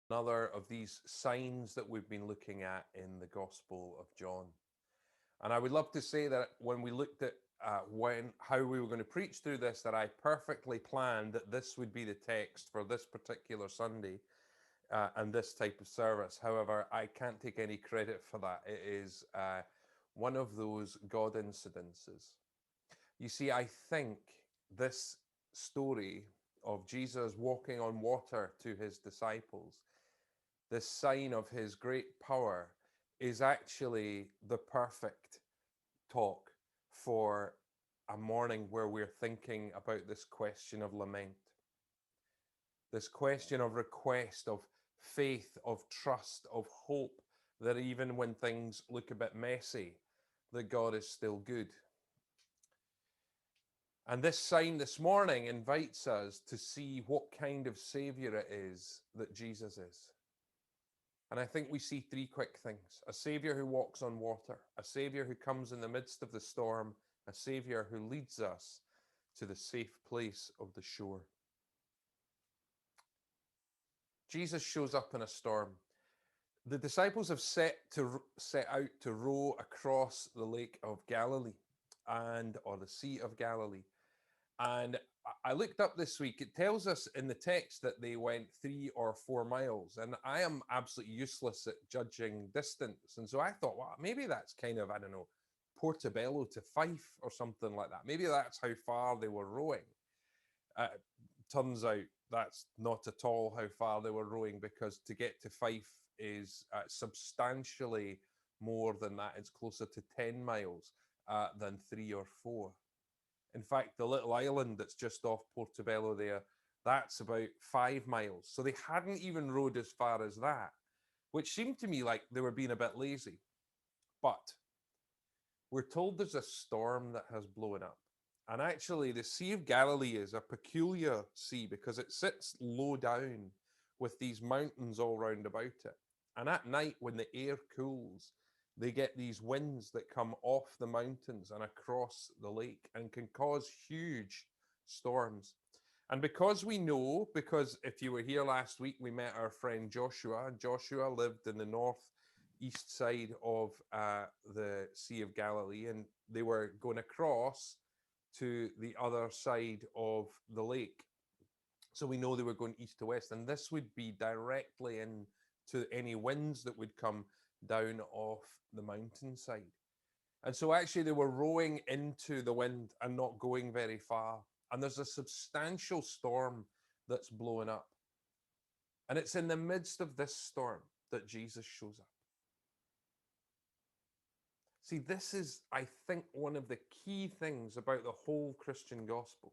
Another of these signs that we've been looking at in the Gospel of John. And I would love to say that when we looked at how we were going to preach through this, that I perfectly planned that this would be the text for this particular Sunday and this type of service. However, I can't take any credit for that. It is one of those God incidences. You see, I think this story of Jesus walking on water to his disciples, this sign of his great power, is actually the perfect talk for a morning where we're thinking about this question of lament, this question of request, of faith, of trust, of hope, that even when things look a bit messy, that God is still good. And this sign this morning invites us to see what kind of Savior it is that Jesus is. And I think we see three quick things: a Savior who walks on water, a Savior who comes in the midst of the storm, a Savior who leads us to the safe place of the shore. Jesus shows up in a storm. The disciples have set out to row across the Lake of Galilee or the Sea of Galilee. And I looked up this week, it tells us in the text that they went 3 or 4 miles. And I am absolutely useless at judging distance. And so I thought, well, maybe that's kind of, I don't know, Portobello to Fife or something like that. Maybe that's how far they were rowing. Uh, Turns out that's not at all how far they were rowing, because to get to Fife is substantially more than that. It's closer to 10 miles than 3 or 4. In fact, the little island that's just off Portobello there, that's about 5 miles. So they hadn't even rowed as far as that, which seemed to me like they were being a bit lazy. But we're told there's a storm that has blown up. And actually, the Sea of Galilee is a peculiar sea because it sits low down with these mountains all round about it. And at night, when the air cools, they get these winds that come off the mountains and across the lake and can cause huge storms. And because we know, because if you were here last week, we met our friend Joshua. Joshua lived in the northeast side of the Sea of Galilee, and they were going across to the other side of the lake. So we know they were going east to west, and this would be directly into any winds that would come down off the mountainside. And so actually they were rowing into the wind and not going very far. And there's a substantial storm that's blowing up. And it's in the midst of this storm that Jesus shows up. See, this is, I think, one of the key things about the whole Christian gospel,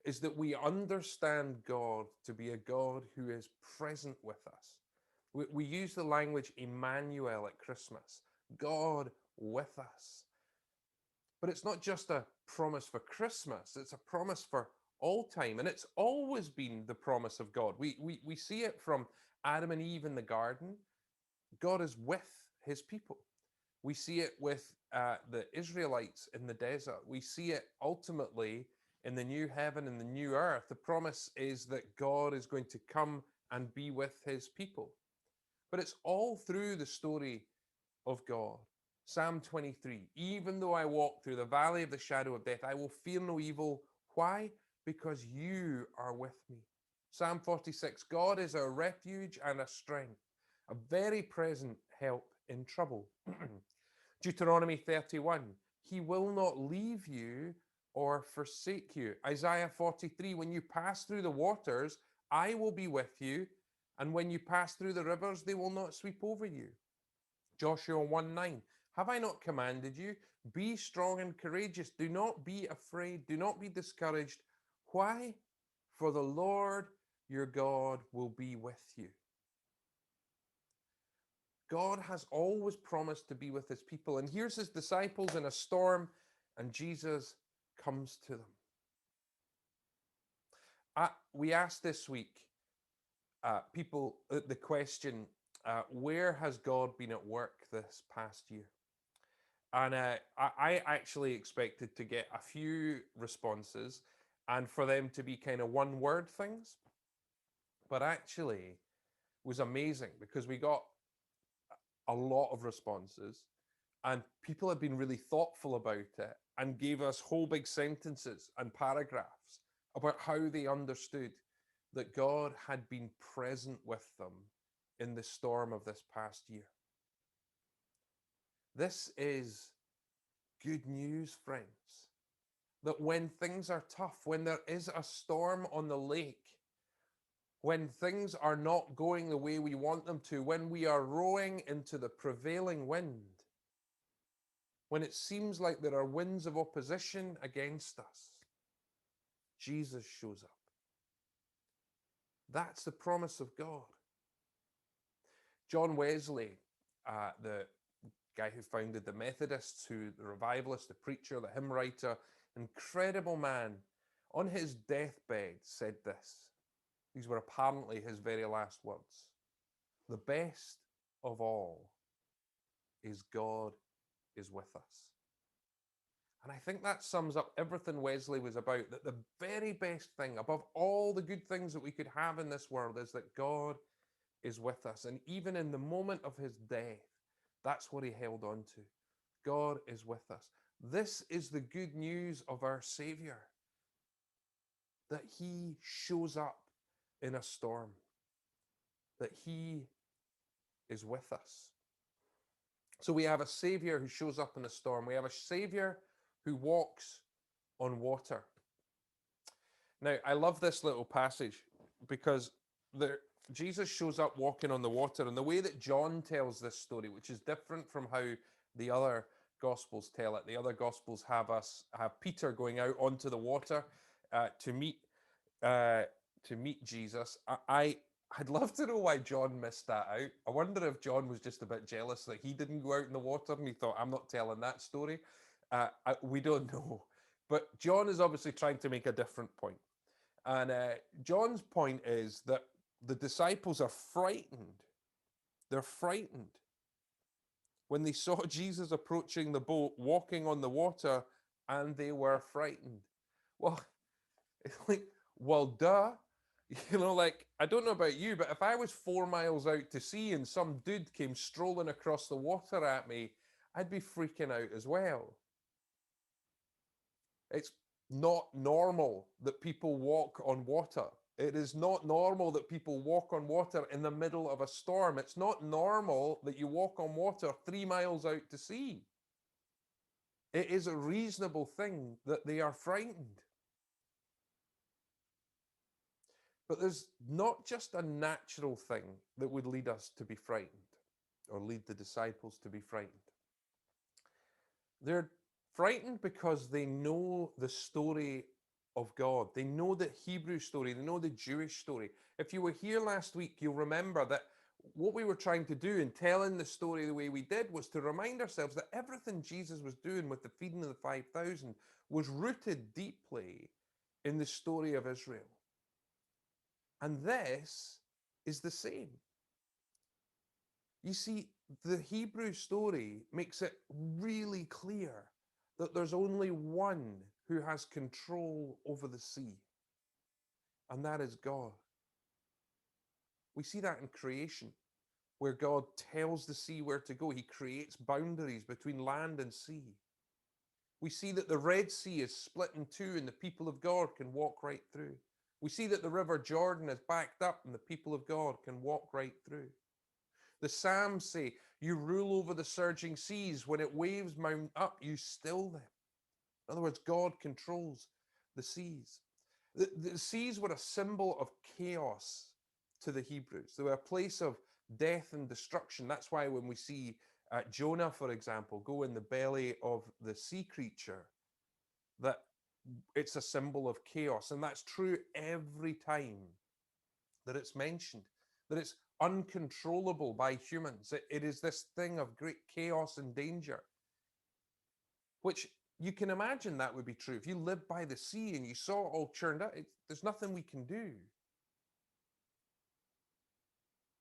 is that we understand God to be a God who is present with us. We use the language Emmanuel at Christmas, God with us. But it's not just a promise for Christmas, it's a promise for all time. And it's always been the promise of God. We see it from Adam and Eve in the garden. God is with his people. We see it with the Israelites in the desert. We see it ultimately in the new heaven and the new earth. The promise is that God is going to come and be with his people. But it's all through the story of God. Psalm 23, even though I walk through the valley of the shadow of death, I will fear no evil. Why? Because you are with me. Psalm 46, God is a refuge and a strength, a very present help in trouble. Deuteronomy 31, he will not leave you or forsake you. Isaiah 43, when you pass through the waters, I will be with you. And when you pass through the rivers, they will not sweep over you. Joshua 1:9, have I not commanded you? Be strong and courageous. Do not be afraid. Do not be discouraged. Why? For the Lord your God will be with you. God has always promised to be with his people. And here's his disciples in a storm, and Jesus comes to them. We asked this week people the question, where has God been at work this past year? And I actually expected to get a few responses and for them to be kind of one word things. But actually, was amazing because we got a lot of responses and people had been really thoughtful about it and gave us whole big sentences and paragraphs about how they understood that God had been present with them in the storm of this past year. This is good news, friends, that when things are tough, when there is a storm on the lake, when things are not going the way we want them to, when we are rowing into the prevailing wind, when it seems like there are winds of opposition against us, Jesus shows up. That's the promise of God. John Wesley, the guy who founded the Methodists, the revivalist, the preacher, the hymn writer, incredible man, on his deathbed said this. These were apparently his very last words. The best of all is God is with us. And I think that sums up everything Wesley was about, that the very best thing, above all the good things that we could have in this world, is that God is with us. And even in the moment of his death, that's what he held on to. God is with us. This is the good news of our Savior, that he shows up in a storm, that he is with us. So we have a Savior who shows up in a storm. We have a Savior who walks on water. Now, I love this little passage because Jesus shows up walking on the water, and the way that John tells this story, which is different from how the other Gospels tell it. The other Gospels have Peter going out onto the water to meet Jesus. I'd love to know why John missed that out. I wonder if John was just a bit jealous that he didn't go out in the water and he thought, I'm not telling that story. We don't know. But John is obviously trying to make a different point. And John's point is that the disciples are frightened. They're frightened. When they saw Jesus approaching the boat, walking on the water, and they were frightened. Well, it's like, well, duh. You know, like, I don't know about you, but if I was 4 miles out to sea and some dude came strolling across the water at me, I'd be freaking out as well. It's not normal that people walk on water. It is not normal that people walk on water in the middle of a storm. It's not normal that you walk on water 3 miles out to sea. It is a reasonable thing that they are frightened. But there's not just a natural thing that would lead us to be frightened or lead the disciples to be frightened. They're frightened because they know the story of God. They know the Hebrew story. They know the Jewish story. If you were here last week, you'll remember that what we were trying to do in telling the story the way we did was to remind ourselves that everything Jesus was doing with the feeding of the 5,000 was rooted deeply in the story of Israel. And this is the same. You see, the Hebrew story makes it really clear that there's only one who has control over the sea, and that is God. We see that in creation, where God tells the sea where to go. He creates boundaries between land and sea. We see that the Red Sea is split in two and the people of God can walk right through. We see that the River Jordan is backed up and the people of God can walk right through. The Psalms say, you rule over the surging seas. When it waves mount up, you still them. In other words, God controls the seas. The seas were a symbol of chaos to the Hebrews. They were a place of death and destruction. That's why when we see Jonah, for example, go in the belly of the sea creature, that it's a symbol of chaos. And that's true every time that it's mentioned, that it's uncontrollable by humans. It is this thing of great chaos and danger, which you can imagine that would be true. If you lived by the sea and you saw it all churned out, there's nothing we can do.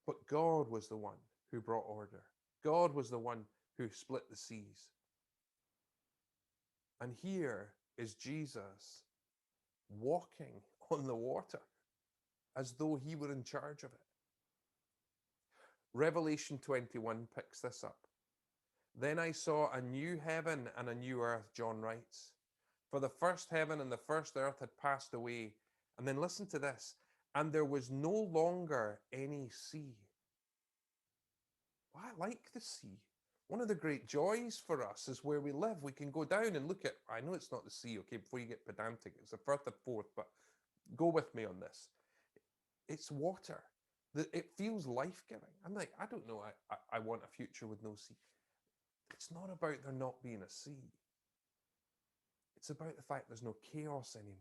But God was the one who brought order. God was the one who split the seas. And here is Jesus walking on the water as though he were in charge of it. Revelation 21 picks this up. Then I saw a new heaven and a new earth, John writes. For the first heaven and the first earth had passed away. And then listen to this. And there was no longer any sea. Well, I like the sea. One of the great joys for us is where we live. We can go down and look at, I know it's not the sea, okay, before you get pedantic, it's the Firth of Forth, but go with me on this. It's water. It feels life-giving. I'm like, I don't know, I want a future with no sea. It's not about there not being a sea. It's about the fact there's no chaos anymore.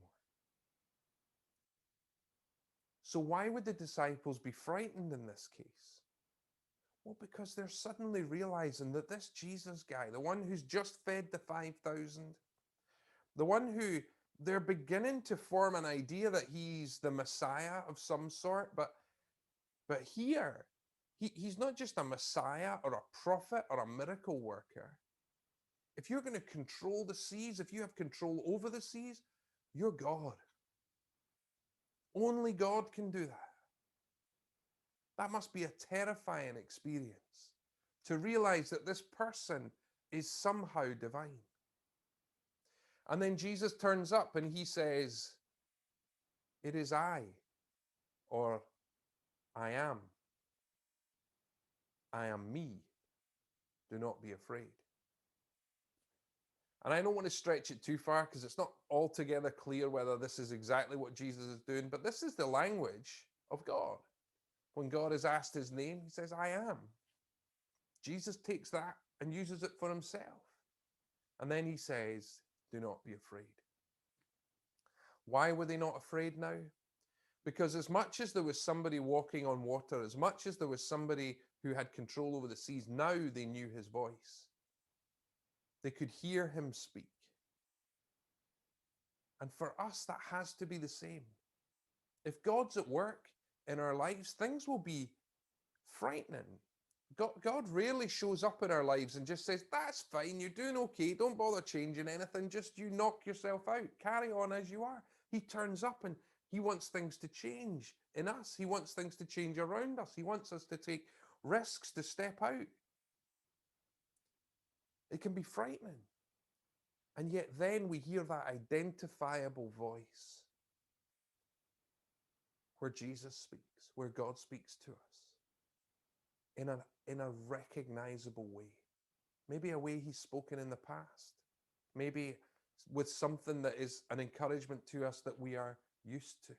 So why would the disciples be frightened in this case? Well, because they're suddenly realizing that this Jesus guy, the one who's just fed the 5,000, the one who they're beginning to form an idea that he's the Messiah of some sort, but here, he's not just a Messiah or a prophet or a miracle worker. If you're going to control the seas, if you have control over the seas, you're God. Only God can do that. That must be a terrifying experience, to realize that this person is somehow divine. And then Jesus turns up and he says, "It is I," or "I am. I am me. Do not be afraid." And I don't want to stretch it too far because it's not altogether clear whether this is exactly what Jesus is doing, but this is the language of God. When God is asked his name, he says, "I am." Jesus takes that and uses it for himself. And then he says, "Do not be afraid." Why were they not afraid now? Because as much as there was somebody walking on water, as much as there was somebody who had control over the seas, now they knew his voice. They could hear him speak. And for us, that has to be the same. If God's at work in our lives, things will be frightening. God rarely shows up in our lives and just says, "That's fine, you're doing okay, don't bother changing anything, just you knock yourself out, carry on as you are." He turns up and he wants things to change in us. He wants things to change around us. He wants us to take risks, to step out. It can be frightening. And yet then we hear that identifiable voice where Jesus speaks, where God speaks to us in a recognizable way. Maybe a way he's spoken in the past. Maybe with something that is an encouragement to us that we are used to.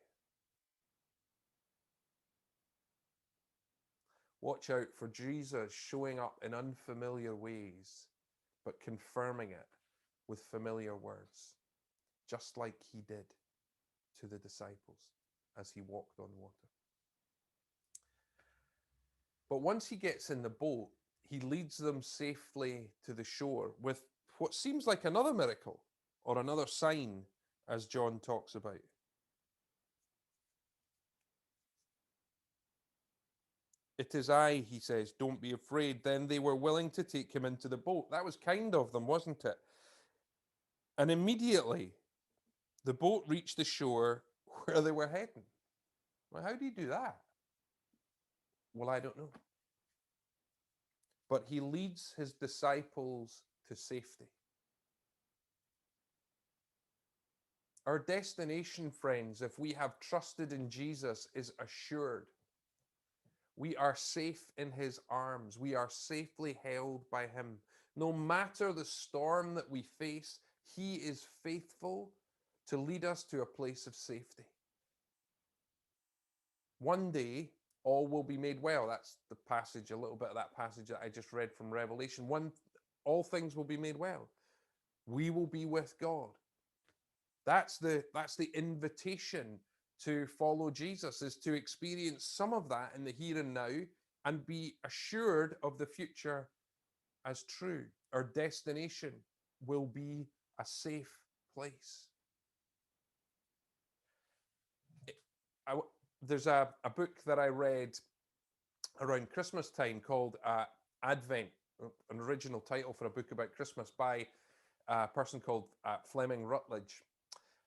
Watch out for Jesus showing up in unfamiliar ways, but confirming it with familiar words, just like he did to the disciples as he walked on water. But once he gets in the boat, he leads them safely to the shore with what seems like another miracle or another sign, as John talks about. "It is I," he says, "don't be afraid." Then they were willing to take him into the boat. That was kind of them, wasn't it? And immediately, the boat reached the shore where they were heading. Well, how do you do that? Well, I don't know. But he leads his disciples to safety. Our destination, friends, if we have trusted in Jesus, is assured. We are safe in his arms. We are safely held by him. No matter the storm that we face, he is faithful to lead us to a place of safety. One day, all will be made well. That's the passage, a little bit of that passage that I just read from Revelation. All things will be made well. We will be with God. That's the invitation to follow Jesus, is to experience some of that in the here and now and be assured of the future as true. Our destination will be a safe place. There's a book that I read around Christmas time called Advent, an original title for a book about Christmas by a person called Fleming Rutledge.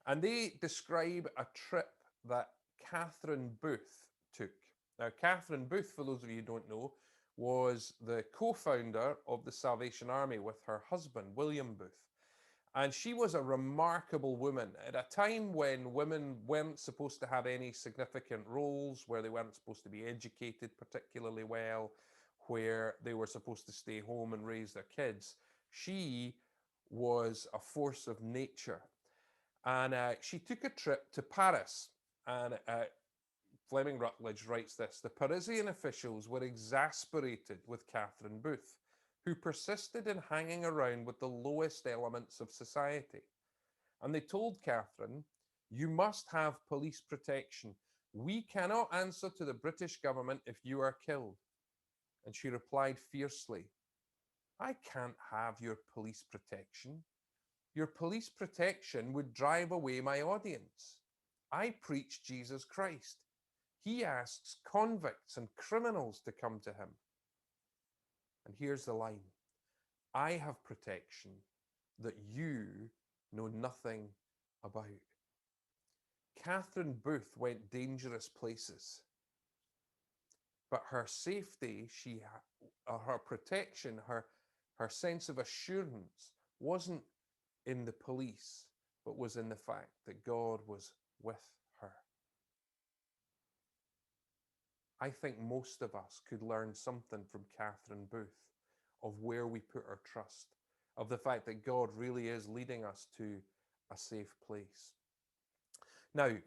And they describe a trip that Catherine Booth took. Now, Catherine Booth, for those of you who don't know, was the co-founder of the Salvation Army with her husband, William Booth. And she was a remarkable woman at a time when women weren't supposed to have any significant roles, where they weren't supposed to be educated particularly well, where they were supposed to stay home and raise their kids. She was a force of nature. And she took a trip to Paris. And Fleming Rutledge writes this: the Parisian officials were exasperated with Catherine Booth, who persisted in hanging around with the lowest elements of society. And they told Catherine, "You must have police protection. We cannot answer to the British government if you are killed." And she replied fiercely, "I can't have your police protection. Your police protection would drive away my audience. I preach Jesus Christ. He asks convicts and criminals to come to him." And here's the line: "I have protection that you know nothing about." Catherine Booth went dangerous places, but her safety, her protection, her sense of assurance wasn't in the police, but was in the fact that God was with her. I think most of us could learn something from Catherine Booth of where we put our trust, of the fact that God really is leading us to a safe place. Now,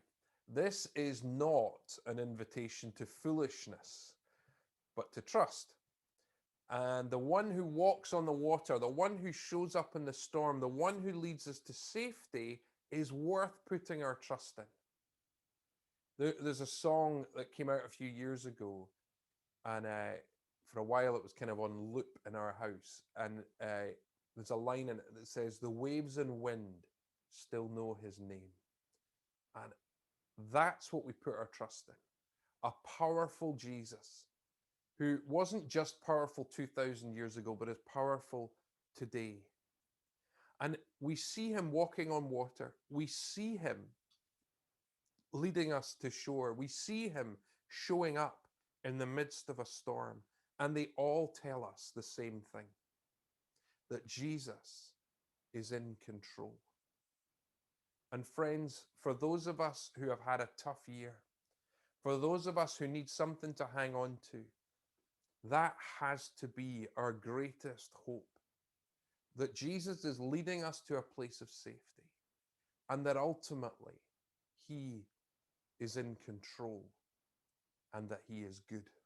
this is not an invitation to foolishness, but to trust. And the one who walks on the water, the one who shows up in the storm, the one who leads us to safety is worth putting our trust in. There's a song that came out a few years ago, and for a while it was kind of on loop in our house. And there's a line in it that says, "The waves and wind still know his name." And that's what we put our trust in. A powerful Jesus who wasn't just powerful 2,000 years ago, but is powerful today. And we see him walking on water. We see him leading us to shore. We see him showing up in the midst of a storm. And they all tell us the same thing, that Jesus is in control. And friends, for those of us who have had a tough year, for those of us who need something to hang on to, that has to be our greatest hope, that Jesus is leading us to a place of safety, and that ultimately he is in control, and that he is good.